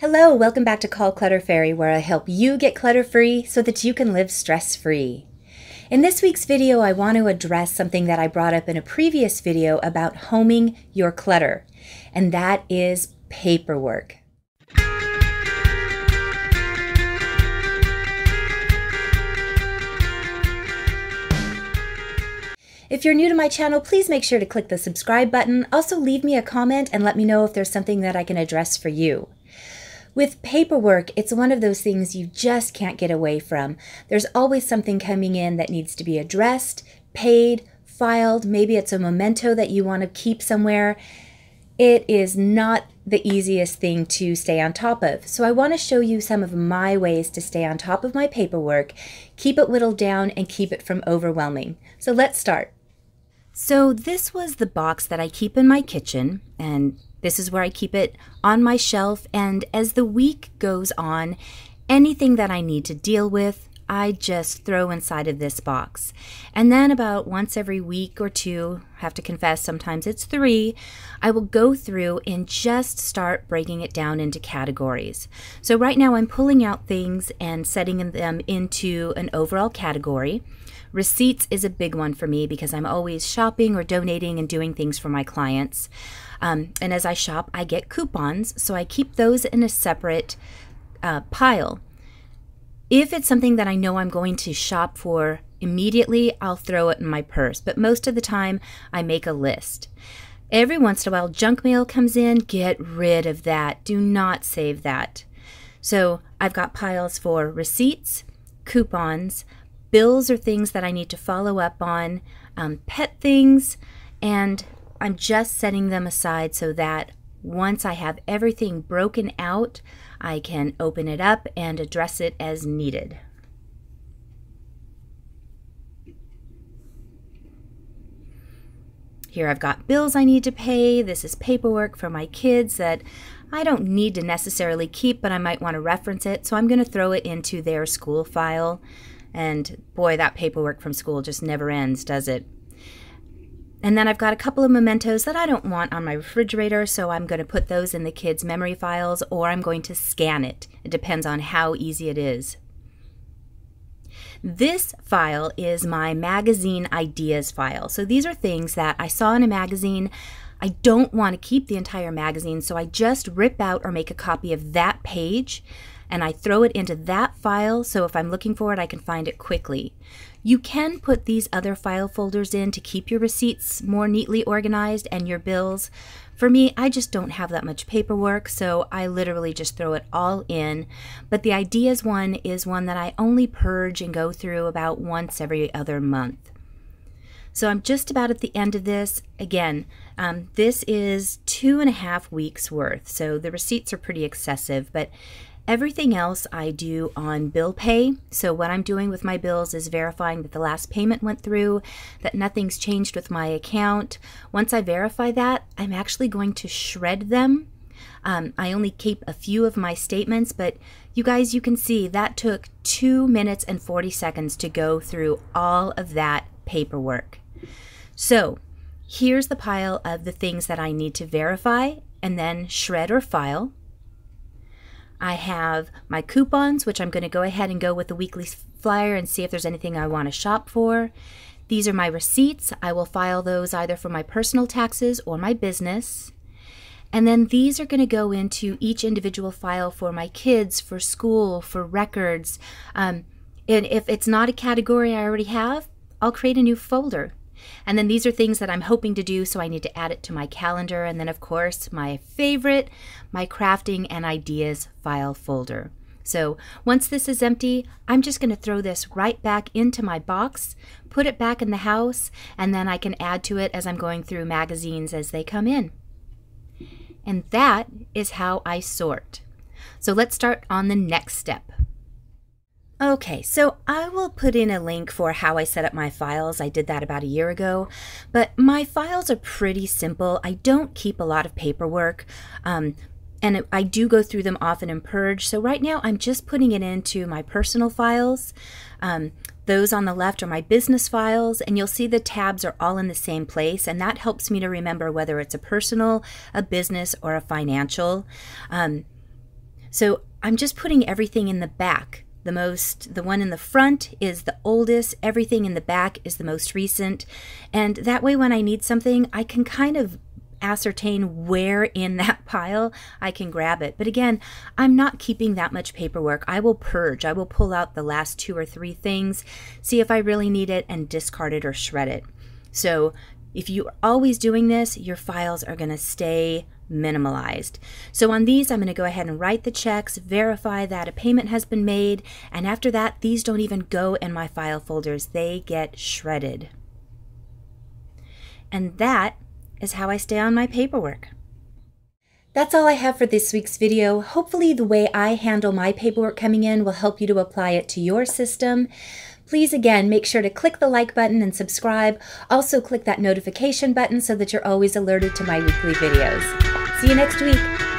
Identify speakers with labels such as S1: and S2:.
S1: Hello, welcome back to Clutter Fairy, where I help you get clutter-free so that you can live stress-free. In this week's video, I want to address something that I brought up in a previous video about homing your clutter, and that is paperwork. If you're new to my channel, please make sure to click the subscribe button. Also, leave me a comment and let me know if there's something that I can address for you. With paperwork, it's one of those things you just can't get away from. There's always something coming in that needs to be addressed, paid, filed. Maybe it's a memento that you want to keep somewhere. It is not the easiest thing to stay on top of. So I want to show you some of my ways to stay on top of my paperwork, keep it whittled down, and keep it from overwhelming. So let's start. So this was the box that I keep in my kitchen, and this is where I keep it on my shelf. And as the week goes on, anything that I need to deal with, I just throw inside of this box. And then about once every week or two, I have to confess, sometimes it's 3, I will go through and just start breaking it down into categories. So right now I'm pulling out things and setting them into an overall category. Receipts is a big one for me because I'm always shopping or donating and doing things for my clients. And as I shop, I get coupons, so I keep those in a separate pile. If it's something that I know I'm going to shop for immediately, I'll throw it in my purse. But most of the time, I make a list. Every once in a while, junk mail comes in. Get rid of that. Do not save that. So I've got piles for receipts, coupons, bills or things that I need to follow up on, pet things, and I'm just setting them aside so that once I have everything broken out, I can open it up and address it as needed. Here I've got bills I need to pay. This is paperwork for my kids that I don't need to necessarily keep, but I might want to reference it, so I'm going to throw it into their school file. And boy, that paperwork from school just never ends, does it? And then I've got a couple of mementos that I don't want on my refrigerator, so I'm going to put those in the kids' memory files, or I'm going to scan it. It depends on how easy it is. This file is my magazine ideas file. So these are things that I saw in a magazine. I don't want to keep the entire magazine, so I just rip out or make a copy of that page, and I throw it into that file, so if I'm looking for it, I can find it quickly. You can put these other file folders in to keep your receipts more neatly organized and your bills. For me, I just don't have that much paperwork, so I literally just throw it all in. But the ideas one is one that I only purge and go through about once every other month. So I'm just about at the end of this. Again, this is 2.5 weeks worth, so the receipts are pretty excessive, but everything else I do on bill pay. So what I'm doing with my bills is verifying that the last payment went through, that nothing's changed with my account. Once I verify that, I'm actually going to shred them. I only keep a few of my statements, but you guys, you can see that took 2 minutes and 40 seconds to go through all of that paperwork. So here's the pile of the things that I need to verify and then shred or file. I have my coupons, which I'm going to go ahead and go with the weekly flyer and see if there's anything I want to shop for. These are my receipts. I will file those either for my personal taxes or my business. And then these are going to go into each individual file for my kids, for school, for records. And if it's not a category I already have, I'll create a new folder. And then these are things that I'm hoping to do, so I need to add it to my calendar. And then, of course, my favorite, my crafting and ideas file folder. So once this is empty, I'm just going to throw this right back into my box, put it back in the house, and then I can add to it as I'm going through magazines as they come in. And that is how I sort. So let's start on the next step. Okay, so I will put in a link for how I set up my files. I did that about a year ago, but my files are pretty simple. I don't keep a lot of paperwork, and I do go through them often and purge. So right now I'm just putting it into my personal files. Those on the left are my business files, and you'll see the tabs are all in the same place, and that helps me to remember whether it's a personal, a business, or a financial. So I'm just putting everything in the back. The one in the front is the oldest, everything in the back is the most recent. And that way when I need something, I can kind of ascertain where in that pile I can grab it. But again, I'm not keeping that much paperwork. I will purge. I will pull out the last 2 or 3 things, see if I really need it, and discard it or shred it. So if you're always doing this, your files are going to stay minimalized. So on these, I'm going to go ahead and write the checks, verify that a payment has been made, and after that, these don't even go in my file folders. They get shredded. And that is how I stay on my paperwork. That's all I have for this week's video. Hopefully the way I handle my paperwork coming in will help you to apply it to your system. Please, again, make sure to click the like button and subscribe. Also click that notification button so that you're always alerted to my weekly videos. See you next week.